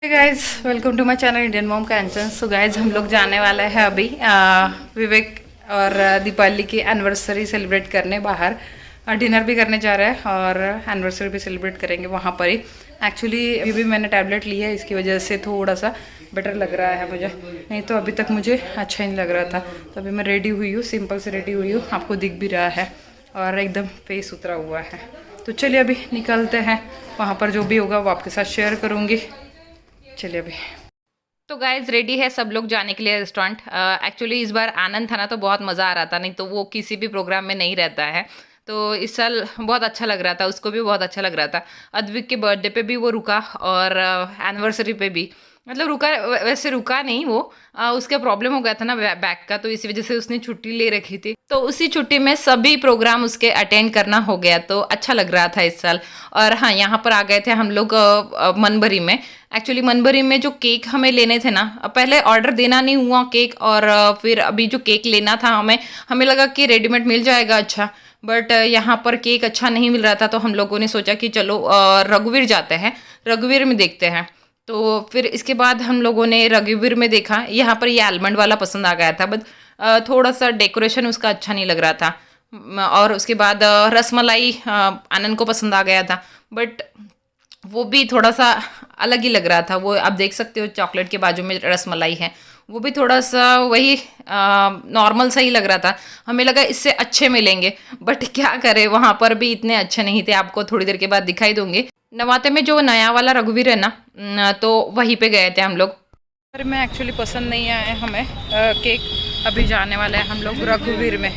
Guys welcome to my channel Indian mom Kanchan. So guys हम लोग जाने वाले हैं अभी विवेक और दीपाली की एनिवर्सरी सेलिब्रेट करने बाहर। डिनर भी करने जा रहे हैं और एनिवर्सरी भी सेलिब्रेट करेंगे वहाँ पर ही। एक्चुअली अभी भी मैंने टैबलेट ली है, इसकी वजह से थोड़ा सा बेटर लग रहा है मुझे, नहीं तो अभी तक मुझे अच्छा ही नहीं लग रहा था। तो अभी मैं रेडी हुई हूँ, सिंपल से रेडी हुई हूँ, आपको दिख भी रहा है, और एकदम फेस उतरा हुआ है। तो चलिए अभी निकलते हैं, वहाँ पर जो भी होगा वो आपके साथ शेयर करूँगी। चलिए अभी। तो गाइज रेडी है सब लोग जाने के लिए रेस्टोरेंट। एक्चुअली इस बार आनंद था ना, तो बहुत मज़ा आ रहा था, नहीं तो वो किसी भी प्रोग्राम में नहीं रहता है। तो इस साल बहुत अच्छा लग रहा था, उसको भी बहुत अच्छा लग रहा था। अद्विक के बर्थडे पे भी वो रुका और एनिवर्सरी पे भी, मतलब रुका, वैसे रुका नहीं वो, उसका प्रॉब्लम हो गया था ना बैक का, तो इसी वजह से उसने छुट्टी ले रखी थी। तो उसी छुट्टी में सभी प्रोग्राम उसके अटेंड करना हो गया, तो अच्छा लग रहा था इस साल। और हाँ, यहाँ पर आ गए थे हम लोग मनबरी में। एक्चुअली मनबरी में जो केक हमें लेने थे ना, पहले ऑर्डर देना नहीं हुआ केक, और फिर अभी जो केक लेना था हमें हमें लगा कि रेडीमेड मिल जाएगा अच्छा, बट यहाँ पर केक अच्छा नहीं मिल रहा था। तो हम लोगों ने सोचा कि चलो रघुवीर जाते हैं, रघुवीर में देखते हैं। तो फिर इसके बाद हम लोगों ने रघुवीर में देखा, यहाँ पर ये आलमंड वाला पसंद आ गया था, बट थोड़ा सा डेकोरेशन उसका अच्छा नहीं लग रहा था। और उसके बाद रसमलाई आनंद को पसंद आ गया था, बट वो भी थोड़ा सा अलग ही लग रहा था। वो आप देख सकते हो, चॉकलेट के बाजू में रसमलाई है, वो भी थोड़ा सा वही नॉर्मल सा ही लग रहा था। हमें लगा इससे अच्छे मिलेंगे, बट क्या करें, वहाँ पर भी इतने अच्छे नहीं थे। आपको थोड़ी देर के बाद दिखाई दूंगी। नवाते में जो नया वाला रघुवीर है ना, तो वहीं पे गए थे हम लोग। पर में एक्चुअली पसंद नहीं आया हमें केक। अभी जाने वाले हैं हम लोग रघुवीर में।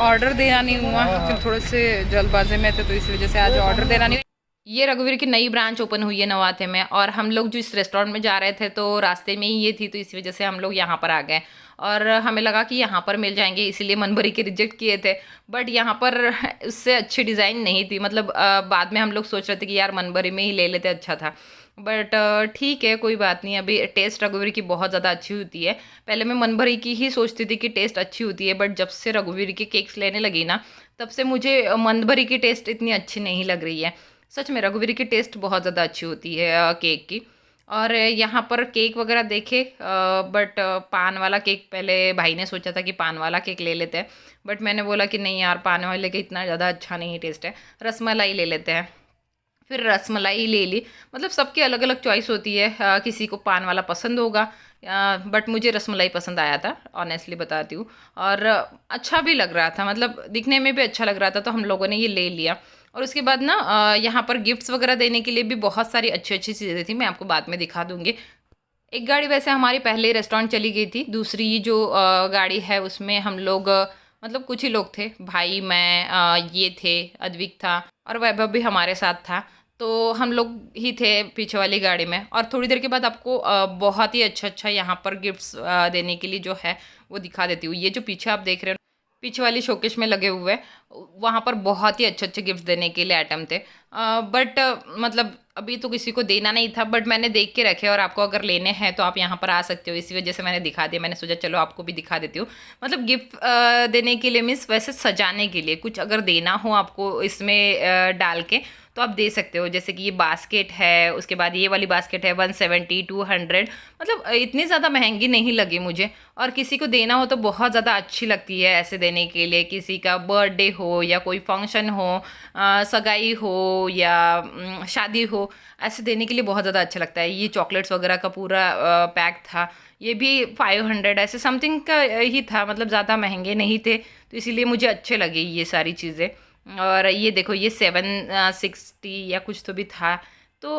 ऑर्डर देना नहीं हुआ क्योंकि थोड़े से जल्दबाजी में थे, तो इस वजह से आज ऑर्डर देना नहीं। ये रघुवीर की नई ब्रांच ओपन हुई है नवाते में, और हम लोग जो इस रेस्टोरेंट में जा रहे थे तो रास्ते में ही ये थी, तो इसी वजह से हम लोग यहाँ पर आ गए। और हमें लगा कि यहाँ पर मिल जाएंगे, इसीलिए मनभरी के रिजेक्ट किए थे। बट यहाँ पर उससे अच्छी डिज़ाइन नहीं थी, मतलब बाद में हम लोग सोच रहे थे कि यार मनभरी में ही ले लेते, अच्छा था। बट ठीक है, कोई बात नहीं। अभी टेस्ट रघुवीर की बहुत ज़्यादा अच्छी होती है। पहले मैं मनभरी की ही सोचती थी कि टेस्ट अच्छी होती है, बट जब से रघुवीर के केक्स लेने लगी ना, तब से मुझे मनभरी की टेस्ट इतनी अच्छी नहीं लग रही है। सच में रघुवीर की टेस्ट बहुत ज़्यादा अच्छी होती है केक की। और यहाँ पर केक वगैरह देखे, बट पान वाला केक पहले भाई ने सोचा था कि पान वाला केक ले लेते हैं, बट मैंने बोला कि नहीं यार, पान वाले के इतना ज़्यादा अच्छा नहीं टेस्ट है, रसमलाई ले लेते हैं। फिर रसमलाई ले ली। मतलब सबकी अलग अलग चॉइस होती है, किसी को पान वाला पसंद होगा, बट मुझे रसमलाई पसंद आया था, ऑनेस्टली बताती हूँ। और अच्छा भी लग रहा था, मतलब दिखने में भी अच्छा लग रहा था, तो हम लोगों ने ये ले लिया। और उसके बाद ना यहाँ पर गिफ्ट्स वगैरह देने के लिए भी बहुत सारी अच्छी अच्छी चीज़ें थी, मैं आपको बाद में दिखा दूँगी। एक गाड़ी वैसे हमारी पहले ही रेस्टोरेंट चली गई थी, दूसरी जो गाड़ी है उसमें हम लोग मतलब कुछ ही लोग थे, भाई मैं ये थे, अद्विक था, और वैभव भी हमारे साथ था। तो हम लोग ही थे पीछे वाली गाड़ी में। और थोड़ी देर के बाद आपको बहुत ही अच्छा अच्छा यहाँ पर गिफ्ट्स देने के लिए जो है वो दिखा देती हूँ। ये जो पीछे आप देख रहे हो, पीछे वाली शोकेश में लगे हुए, वहाँ पर बहुत ही अच्छे अच्छे गिफ्ट देने के लिए आइटम थे। बट मतलब अभी तो किसी को देना नहीं था, बट मैंने देख के रखे, और आपको अगर लेने हैं तो आप यहाँ पर आ सकते हो, इसी वजह से मैंने दिखा दिया। मैंने सोचा चलो आपको भी दिखा देती हूँ। मतलब गिफ्ट देने के लिए मीन्स वैसे सजाने के लिए कुछ अगर देना हो आपको इसमें डाल के, तो आप दे सकते हो। जैसे कि ये बास्केट है, उसके बाद ये वाली बास्केट है 170 200, मतलब इतनी ज़्यादा महंगी नहीं लगी मुझे। और किसी को देना हो तो बहुत ज़्यादा अच्छी लगती है ऐसे देने के लिए, किसी का बर्थडे हो या कोई फंक्शन हो, सगाई हो या शादी हो, ऐसे देने के लिए बहुत ज़्यादा अच्छा लगता है। ये चॉकलेट्स वगैरह का पूरा पैक था, ये भी 500 ऐसे समथिंग का ही था, मतलब ज़्यादा महंगे नहीं थे, तो इसीलिए मुझे अच्छे लगे ये सारी चीज़ें। और ये देखो, ये 760 या कुछ तो भी था। तो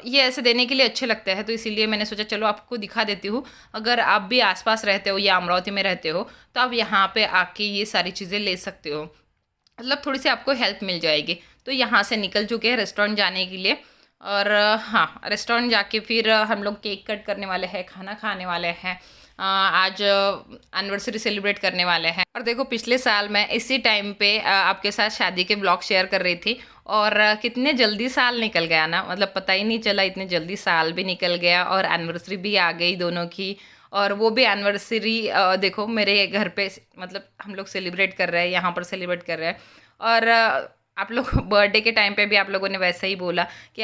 ये ऐसे देने के लिए अच्छे लगते हैं, तो इसीलिए मैंने सोचा चलो आपको दिखा देती हूँ। अगर आप भी आसपास रहते हो या अमरावती में रहते हो, तो आप यहाँ पे आके ये सारी चीज़ें ले सकते हो, मतलब थोड़ी सी आपको हेल्प मिल जाएगी। तो यहाँ से निकल चुके हैं रेस्टोरेंट जाने के लिए। और हाँ, रेस्टोरेंट जाके फिर हम लोग केक कट करने वाले हैं, खाना खाने वाले हैं, आज एनिवर्सरी सेलिब्रेट करने वाले हैं। और देखो, पिछले साल मैं इसी टाइम पे आपके साथ शादी के ब्लॉग शेयर कर रही थी, और कितने जल्दी साल निकल गया ना, मतलब पता ही नहीं चला, इतने जल्दी साल भी निकल गया और एनिवर्सरी भी आ गई दोनों की। और वो भी एनिवर्सरी देखो मेरे घर पे, मतलब हम लोग सेलिब्रेट कर रहे हैं, यहाँ पर सेलिब्रेट कर रहे हैं। और आप लोग बर्थडे के टाइम पे भी आप लोगों ने वैसे ही बोला कि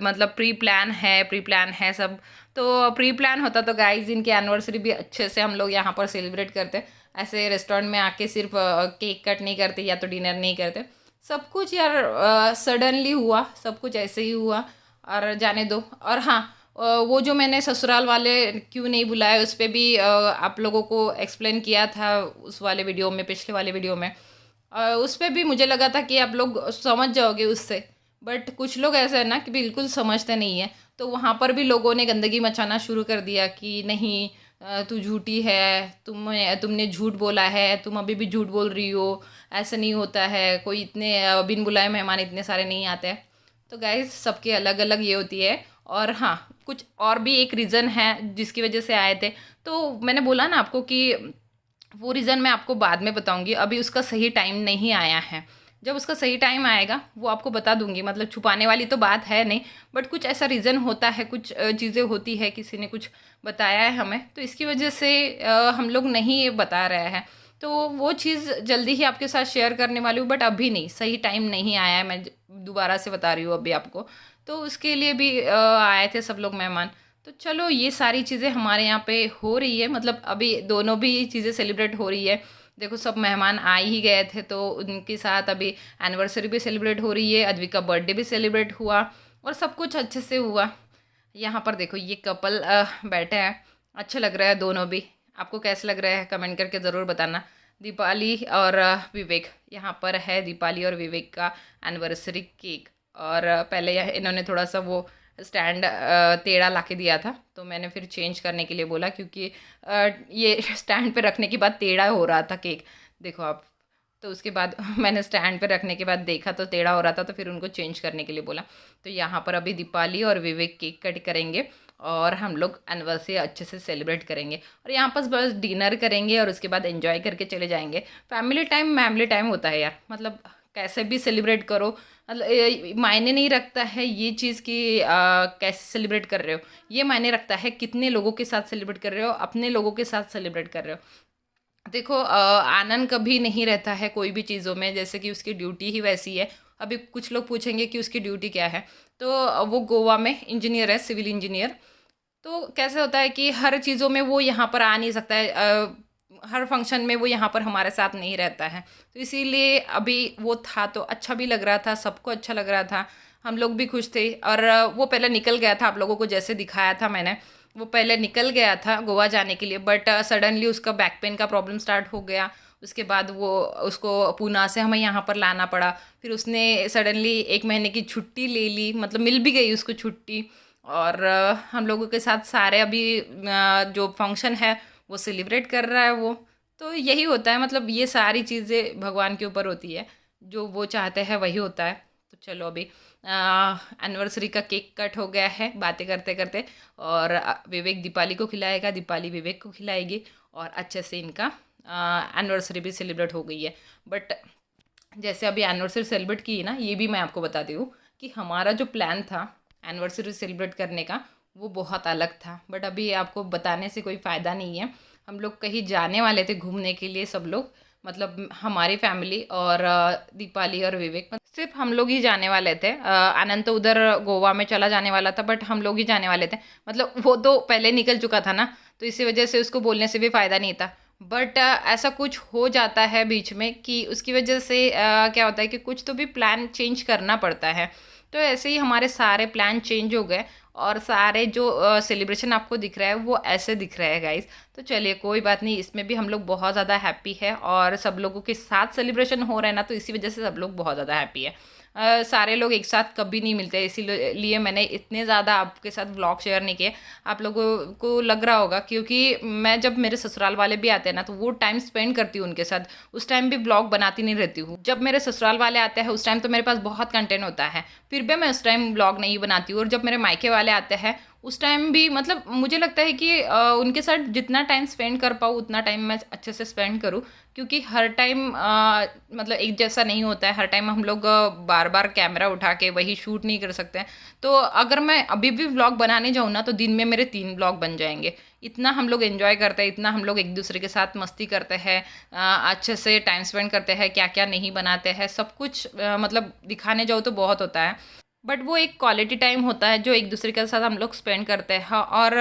मतलब प्री प्लान है सब। तो प्री प्लान होता तो गाइस इनकी एनिवर्सरी भी अच्छे से हम लोग यहाँ पर सेलिब्रेट करते। ऐसे रेस्टोरेंट में आके सिर्फ केक कट नहीं करते या तो डिनर नहीं करते। सब कुछ यार सडनली हुआ, सब कुछ ऐसे ही हुआ और जाने दो। और हाँ, वो जो मैंने ससुराल वाले क्यों नहीं बुलाए उस पर भी आप लोगों को एक्सप्लेन किया था उस वाले वीडियो में, पिछले वाले वीडियो में। उस पर भी मुझे लगा था कि आप लोग समझ जाओगे उससे, बट कुछ लोग ऐसे है ना कि बिल्कुल समझते नहीं है। तो वहाँ पर भी लोगों ने गंदगी मचाना शुरू कर दिया कि नहीं तू झूठी है, तुमने झूठ बोला है, तुम अभी भी झूठ बोल रही हो, ऐसा नहीं होता है, कोई इतने बिन बुलाए मेहमान इतने सारे नहीं आते हैं। तो गाइज सबकी अलग अलग ये होती है। और हाँ, कुछ और भी एक रीज़न है जिसकी वजह से आए थे। तो मैंने बोला ना आपको कि वो रीज़न मैं आपको बाद में बताऊंगी, अभी उसका सही टाइम नहीं आया है। जब उसका सही टाइम आएगा वो आपको बता दूंगी। मतलब छुपाने वाली तो बात है नहीं, बट कुछ ऐसा रीज़न होता है, कुछ चीज़ें होती है, किसी ने कुछ बताया है हमें, तो इसकी वजह से हम लोग नहीं बता रहे हैं। तो वो चीज़ जल्दी ही आपके साथ शेयर करने वाली हूँ, बट अभी नहीं, सही टाइम नहीं आया है। मैं दोबारा से बता रही हूँ अभी आपको। तो उसके लिए भी आए थे सब लोग मेहमान। तो चलो ये सारी चीज़ें हमारे यहाँ पे हो रही है, मतलब अभी दोनों भी चीज़ें सेलिब्रेट हो रही है। देखो सब मेहमान आ ही गए थे तो उनके साथ अभी एनिवर्सरी भी सेलिब्रेट हो रही है, अद्विक का बर्थडे भी सेलिब्रेट हुआ और सब कुछ अच्छे से हुआ। यहाँ पर देखो ये कपल बैठे हैं, अच्छा लग रहा है दोनों भी। आपको कैसे लग रहा है कमेंट करके ज़रूर बताना। दीपाली और विवेक, यहाँ पर है दीपाली और विवेक का एनिवर्सरी केक। और पहले इन्होंने थोड़ा सा वो स्टैंड टेढ़ा ला के दिया था, तो मैंने फिर चेंज करने के लिए बोला, क्योंकि ये स्टैंड पे रखने के बाद टेढ़ा हो रहा था केक, देखो आप। तो उसके बाद मैंने स्टैंड पे रखने के बाद देखा तो टेढ़ा हो रहा था, तो फिर उनको चेंज करने के लिए बोला। तो यहाँ पर अभी दीपाली और विवेक केक कट करेंगे और हम लोग एनिवर्सरी अच्छे से सेलिब्रेट करेंगे। और यहाँ पर बस डिनर करेंगे और उसके बाद एंजॉय करके चले जाएंगे। फैमिली टाइम होता है यार, मतलब कैसे भी सेलिब्रेट करो, मतलब मायने नहीं रखता है ये चीज़ कि कैसे सेलिब्रेट कर रहे हो, ये मायने रखता है कितने लोगों के साथ सेलिब्रेट कर रहे हो, अपने लोगों के साथ सेलिब्रेट कर रहे हो। देखो आनंद कभी नहीं रहता है कोई भी चीज़ों में, जैसे कि उसकी ड्यूटी ही वैसी है। अभी कुछ लोग पूछेंगे कि उसकी ड्यूटी क्या है, तो वो गोवा में इंजीनियर है, सिविल इंजीनियर। तो कैसे होता है कि हर चीज़ों में वो यहाँ पर आ नहीं सकता है, हर फंक्शन में वो यहाँ पर हमारे साथ नहीं रहता है। तो इसीलिए अभी वो था तो अच्छा भी लग रहा था, सबको अच्छा लग रहा था, हम लोग भी खुश थे। और वो पहले निकल गया था, आप लोगों को जैसे दिखाया था मैंने, वो पहले निकल गया था गोवा जाने के लिए, बट सडनली उसका बैक पेन का प्रॉब्लम स्टार्ट हो गया। उसके बाद वो उसको पूना से हमें यहाँ पर लाना पड़ा। फिर उसने सडनली 1 महीने की छुट्टी ले ली, मतलब मिल भी गई उसको छुट्टी। और हम लोगों के साथ सारे अभी जो फंक्शन है वो सेलिब्रेट कर रहा है वो। तो यही होता है, मतलब ये सारी चीज़ें भगवान के ऊपर होती है, जो वो चाहते हैं वही होता है। तो चलो अभी एनिवर्सरी का केक कट हो गया है बातें करते करते, और विवेक दीपाली को खिलाएगा, दीपाली विवेक को खिलाएगी, और अच्छे से इनका एनिवर्सरी भी सेलिब्रेट हो गई है। बट जैसे अभी एनिवर्सरी सेलिब्रेट की ना, ये भी मैं आपको बताती हूँ कि हमारा जो प्लान था एनिवर्सरी सेलिब्रेट करने का वो बहुत अलग था। बट अभी आपको बताने से कोई फ़ायदा नहीं है। हम लोग कहीं जाने वाले थे घूमने के लिए सब लोग, मतलब हमारी फैमिली और दीपाली और विवेक, सिर्फ हम लोग ही जाने वाले थे। आनंद तो उधर गोवा में चला जाने वाला था, बट हम लोग ही जाने वाले थे। मतलब वो तो पहले निकल चुका था ना, तो इसी वजह से उसको बोलने से भी फ़ायदा नहीं था। बट ऐसा कुछ हो जाता है बीच में कि उसकी वजह से क्या होता है कि कुछ तो भी प्लान चेंज करना पड़ता है। तो ऐसे ही हमारे सारे प्लान चेंज हो गए, और सारे जो सेलिब्रेशन आपको दिख रहा है वो ऐसे दिख रहा है गाइस। तो चलिए कोई बात नहीं, इसमें भी हम लोग बहुत ज़्यादा हैप्पी है, और सब लोगों के साथ सेलिब्रेशन हो रहा है ना, तो इसी वजह से सब लोग बहुत ज़्यादा हैप्पी है। सारे लोग एक साथ कभी नहीं मिलते, इसीलिए मैंने इतने ज़्यादा आपके साथ व्लॉग शेयर नहीं किए। आप लोगों को लग रहा होगा, क्योंकि मैं जब मेरे ससुराल वाले भी आते हैं ना, तो वो टाइम स्पेंड करती हूँ उनके साथ, उस टाइम भी व्लॉग बनाती नहीं रहती हूँ। जब मेरे ससुराल वाले आते हैं उस टाइम तो मेरे पास बहुत कंटेंट होता है, फिर भी मैं उस टाइम व्लॉग नहीं बनाती हूँ। और जब मेरे मायके वाले आते हैं उस टाइम भी मतलब मुझे लगता है कि उनके साथ जितना टाइम स्पेंड कर पाऊँ उतना टाइम मैं अच्छे से स्पेंड करूँ, क्योंकि हर टाइम मतलब एक जैसा नहीं होता है, हर टाइम हम लोग बार बार कैमरा उठा के वही शूट नहीं कर सकते हैं। तो अगर मैं अभी भी व्लॉग बनाने जाऊँ ना तो दिन में मेरे 3 व्लॉग बन जाएंगे। इतना हम लोग एंजॉय करते हैं, इतना हम लोग एक दूसरे के साथ मस्ती करते हैं, अच्छे से टाइम स्पेंड करते हैं, क्या क्या नहीं बनाते हैं सब कुछ मतलब दिखाने जाओ तो बहुत होता है। बट वो एक क्वालिटी टाइम होता है जो एक दूसरे के साथ हम लोग स्पेंड करते हैं। हाँ, और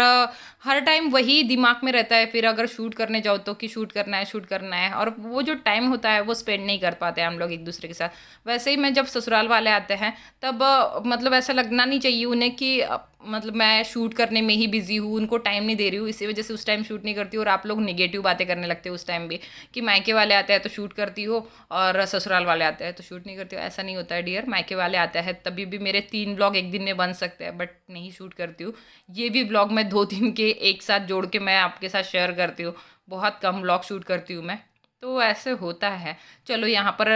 हर टाइम वही दिमाग में रहता है, फिर अगर शूट करने जाओ तो कि शूट करना है, शूट करना है, और वो जो टाइम होता है वो स्पेंड नहीं कर पाते हैं हम लोग एक दूसरे के साथ। वैसे ही मैं जब ससुराल वाले आते हैं तब मतलब ऐसा लगना नहीं चाहिए उन्हें कि मतलब मैं शूट करने में ही बिजी हूँ, उनको टाइम नहीं दे रही हूँ, इसी वजह से उस टाइम शूट नहीं करती हूँ। और आप लोग नेगेटिव बातें करने लगते हो उस टाइम भी कि मायके वाले आते हैं तो शूट करती हो और ससुराल वाले आते हैं तो शूट नहीं करती हो। ऐसा नहीं होता है डियर, मायके वाले आते हैं तभी भी मेरे 3 ब्लॉग एक दिन में बन सकते हैं, बट नहीं शूट करती हूँ। ये भी ब्लॉग मैं 2 दिन के एक साथ जोड़ के मैं आपके साथ शेयर करती हूँ, बहुत कम ब्लॉग शूट करती हूँ मैं। तो ऐसे होता है। चलो यहाँ पर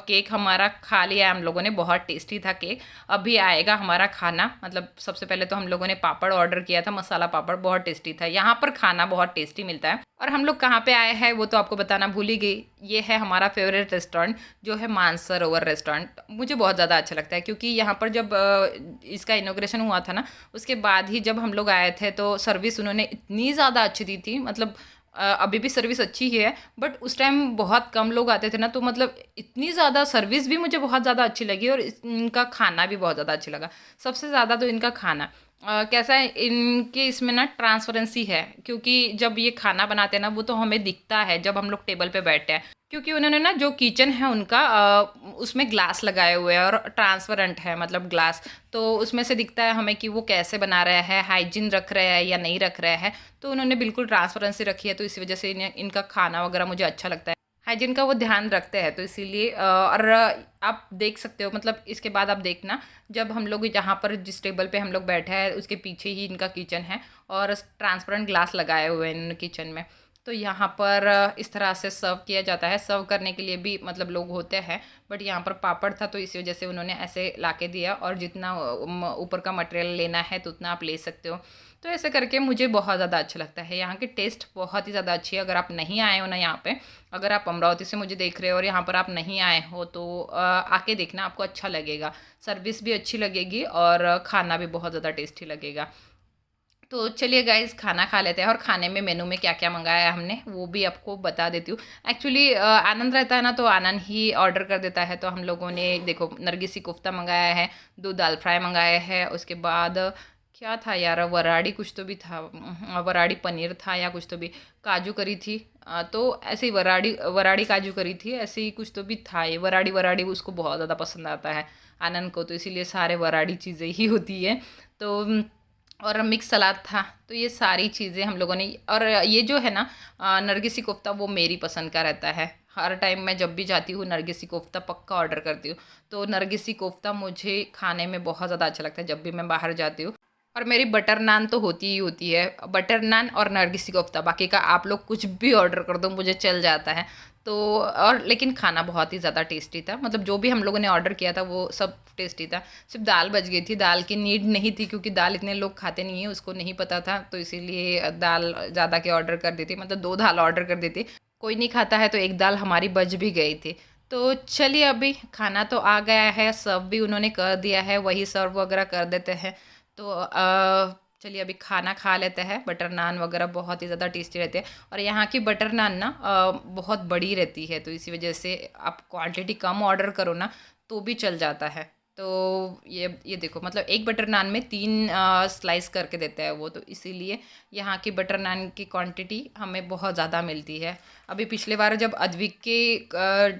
केक हमारा खा लिया हम लोगों ने, बहुत टेस्टी था केक। अभी आएगा हमारा खाना। मतलब सबसे पहले तो हम लोगों ने पापड़ ऑर्डर किया था, मसाला पापड़, बहुत टेस्टी था। यहाँ पर खाना बहुत टेस्टी मिलता है। और हम लोग कहाँ पे आए हैं वो तो आपको बताना भूल ही गई। ये है हमारा फेवरेट रेस्टोरेंट जो है मानसरोवर रेस्टोरेंट। मुझे बहुत ज़्यादा अच्छा लगता है क्योंकि यहाँ पर जब इसका इनॉग्रेशन हुआ था ना, उसके बाद ही जब हम लोग आए थे तो सर्विस उन्होंने इतनी ज़्यादा अच्छी दी थी। मतलब अभी भी सर्विस अच्छी ही है, बट उस टाइम बहुत कम लोग आते थे ना, तो मतलब इतनी ज़्यादा सर्विस भी मुझे बहुत ज़्यादा अच्छी लगी और इनका खाना भी बहुत ज़्यादा अच्छा लगा। सबसे ज़्यादा तो इनका खाना कैसा है, इनके इसमें ना ट्रांसपेरेंसी है, क्योंकि जब ये खाना बनाते हैं ना वो तो हमें दिखता है जब हम लोग टेबल पे बैठते हैं, क्योंकि उन्होंने ना जो किचन है उनका उसमें ग्लास लगाए हुए हैं और ट्रांसपेरेंट है मतलब ग्लास। तो उसमें से दिखता है हमें कि वो कैसे बना रहे हैं, हाइजीन रख रहे हैं या नहीं रख रहे हैं। तो उन्होंने बिल्कुल ट्रांसपेरेंसी रखी है, तो इसी वजह से इनका खाना वगैरह मुझे अच्छा लगता है। हाइजीन का वो ध्यान रखते हैं, तो इसीलिए और आप देख सकते हो। मतलब इसके बाद आप देखना, जब हम लोग यहाँ पर जिस टेबल पे हम लोग बैठे हैं उसके पीछे ही इनका किचन है और ट्रांसपेरेंट ग्लास लगाए हुए हैं इन्होंने किचन में। तो यहाँ पर इस तरह से सर्व किया जाता है। सर्व करने के लिए भी मतलब लोग होते हैं, बट यहाँ पर पापड़ था तो इसी वजह से उन्होंने ऐसे ला के दिया, और जितना ऊपर का मटेरियल लेना है तो उतना आप ले सकते हो। तो ऐसे करके मुझे बहुत ज़्यादा अच्छा लगता है। यहाँ की टेस्ट बहुत ही ज़्यादा अच्छी है। अगर आप नहीं आए हो ना यहाँ पे, अगर आप अमरावती से मुझे देख रहे हो और यहाँ पर आप नहीं आए हो तो आके देखना, आपको अच्छा लगेगा। सर्विस भी अच्छी लगेगी और खाना भी बहुत ज़्यादा टेस्टी लगेगा। तो चलिए गाइज खाना खा लेते हैं, और खाने में मेनू में क्या क्या मंगाया है हमने वो भी आपको बता देती हूँ। एक्चुअली आनंद रहता है ना तो आनंद ही ऑर्डर कर देता है। तो हम लोगों ने देखो नरगिसी कोफ्ता मंगाया है, 2 दाल फ्राई मंगाए हैं, उसके बाद क्या था यार, वराड़ी कुछ तो भी था, वराड़ी पनीर था या कुछ तो भी, काजू करी थी। तो ऐसे ही वराड़ी वराड़ी काजू करी थी, ऐसे ही कुछ तो भी था। ये वराड़ी वराड़ी उसको बहुत ज़्यादा पसंद आता है आनंद को, तो इसीलिए सारे वराड़ी चीज़ें ही होती है। तो और मिक्स सलाद था। तो ये सारी चीज़ें हम लोगों ने, और ये जो है ना नरगिसी कोफ्ता वो मेरी पसंद का रहता है। हर टाइम मैं जब भी जाती हूँ नरगिसी कोफ्ता पक्का ऑर्डर करती हूँ। तो नरगिसी कोफ्ता मुझे खाने में बहुत ज़्यादा अच्छा लगता है जब भी मैं बाहर जाती हूँ। और मेरी बटर नान तो होती ही होती है, बटर नान और नरगिसी कोफ्ता। बाकी का आप लोग कुछ भी ऑर्डर कर दो मुझे चल जाता है। तो और लेकिन खाना बहुत ही ज़्यादा टेस्टी था। मतलब जो भी हम लोगों ने ऑर्डर किया था वो सब टेस्टी था। सिर्फ दाल बच गई थी, दाल की नीड नहीं थी क्योंकि दाल इतने लोग खाते नहीं हैं, उसको नहीं पता था, तो इसीलिए दाल ज़्यादा के ऑर्डर कर दी थी। मतलब 2 दाल ऑर्डर कर दी थी, कोई नहीं खाता है तो एक दाल हमारी बच भी गई थी। तो चलिए अभी खाना तो आ गया है, सर्व भी उन्होंने कर दिया है, वही सर्व वगैरह कर देते हैं। तो चलिए अभी खाना खा लेते हैं। बटर नान वगैरह बहुत ही ज़्यादा टेस्टी रहते हैं, और यहाँ की बटर नान ना बहुत बड़ी रहती है, तो इसी वजह से आप क्वांटिटी कम ऑर्डर करो ना तो भी चल जाता है। तो ये देखो, मतलब एक बटर नान में 3 स्लाइस करके देते हैं वो, तो इसीलिए यहाँ की बटर नान की क्वांटिटी हमें बहुत ज़्यादा मिलती है। अभी पिछले बार जब अद्विक के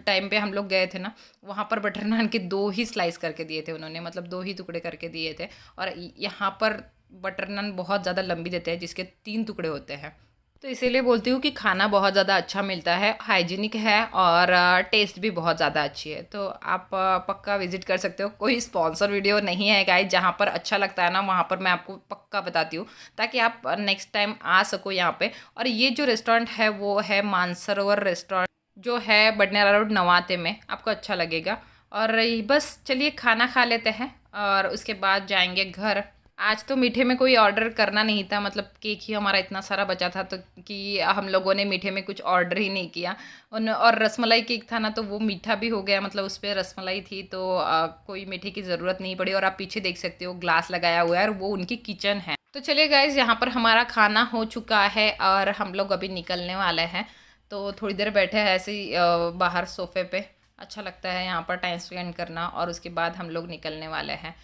टाइम पे हम लोग गए थे ना, वहाँ पर बटर नान के 2 ही स्लाइस करके दिए थे उन्होंने, मतलब 2 ही टुकड़े करके दिए थे। और यहाँ पर बटर नान बहुत ज़्यादा लंबी देते हैं जिसके 3 टुकड़े होते हैं। तो इसीलिए बोलती हूँ कि खाना बहुत ज़्यादा अच्छा मिलता है, हाइजीनिक है, और टेस्ट भी बहुत ज़्यादा अच्छी है। तो आप पक्का विजिट कर सकते हो। कोई स्पॉन्सर वीडियो नहीं है गाइस, जहाँ पर अच्छा लगता है ना वहाँ पर मैं आपको पक्का बताती हूँ, ताकि आप नेक्स्ट टाइम आ सको यहाँ पे। और ये जो रेस्टोरेंट है वो है मानसरोवर रेस्टोरेंट, जो है बडनेरा रोड नवाते में, आपको अच्छा लगेगा। और बस चलिए खाना खा लेते हैं और उसके बाद जाएंगे घर। आज तो मीठे में कोई ऑर्डर करना नहीं था, मतलब केक ही हमारा इतना सारा बचा था तो कि हम लोगों ने मीठे में कुछ ऑर्डर ही नहीं किया। और रसमलाई केक था ना, तो वो मीठा भी हो गया, मतलब उस पर रसमलाई थी तो कोई मीठे की ज़रूरत नहीं पड़ी। और आप पीछे देख सकते हो ग्लास लगाया हुआ है और वो उनकी किचन है। तो चलिए गाइज, यहाँ पर हमारा खाना हो चुका है और हम लोग अभी निकलने वाले हैं। तो थोड़ी देर बैठे हैं ऐसे ही बाहर सोफे पे, अच्छा लगता है यहाँ पर टाइम स्पेंड करना। और उसके बाद हम लोग निकलने वाले हैं।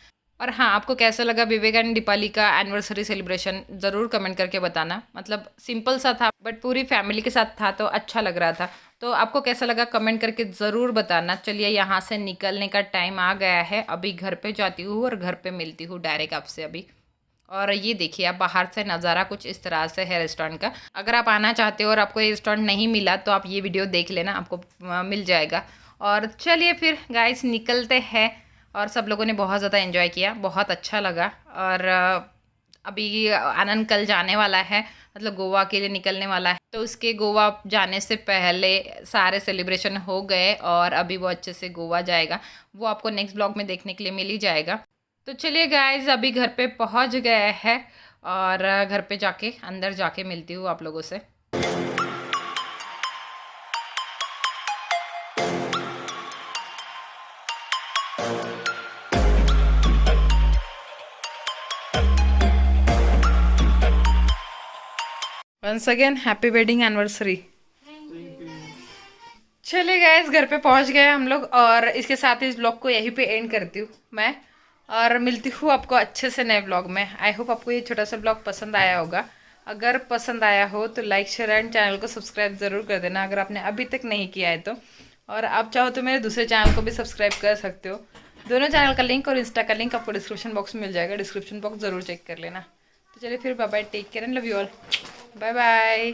और हाँ, आपको कैसा लगा विवेक एंड दीपाली का एनिवर्सरी सेलिब्रेशन ज़रूर कमेंट करके बताना। मतलब सिंपल सा था बट पूरी फैमिली के साथ था तो अच्छा लग रहा था। तो आपको कैसा लगा कमेंट करके ज़रूर बताना। चलिए, यहाँ से निकलने का टाइम आ गया है, अभी घर पे जाती हूँ और घर पे मिलती हूँ डायरेक्ट आपसे अभी। और ये देखिए, आप बाहर से नज़ारा कुछ इस तरह से है रेस्टोरेंट का। अगर आप आना चाहते हो और आपको ये रेस्टोरेंट नहीं मिला तो आप ये वीडियो देख लेना, आपको मिल जाएगा। और चलिए फिर गाइस निकलते हैं। और सब लोगों ने बहुत ज़्यादा एंजॉय किया, बहुत अच्छा लगा। और अभी आनंद कल जाने वाला है, मतलब गोवा के लिए निकलने वाला है। तो उसके गोवा जाने से पहले सारे सेलिब्रेशन हो गए और अभी वो अच्छे से गोवा जाएगा। वो आपको नेक्स्ट ब्लॉग में देखने के लिए मिल ही जाएगा। तो चलिए गाइज, अभी घर पे पहुंच गए हैं और घर पे जाके अंदर जाके मिलती हूँ आप लोगों से। Once again happy wedding anniversary. चलिए गाइस, घर पे पहुंच गए हम लोग और इसके साथ ही इस ब्लॉग को यहीं पे एंड करती हूँ मैं। और मिलती हूँ आपको अच्छे से नए ब्लॉग में। आई होप आपको ये छोटा सा ब्लॉग पसंद आया होगा। अगर पसंद आया हो तो लाइक शेयर एंड चैनल को सब्सक्राइब ज़रूर कर देना अगर आपने अभी तक नहीं किया है तो। और आप चाहो तो मेरे दूसरे चैनल को भी सब्सक्राइब कर सकते हो। दोनों चैनल का लिंक और इंस्टा का लिंक आपको डिस्क्रिप्शन बॉक्स में मिल जाएगा, डिस्क्रिप्शन बॉक्स ज़रूर चेक कर लेना। तो चलिए फिर, bye bye, take care and love you all, bye bye.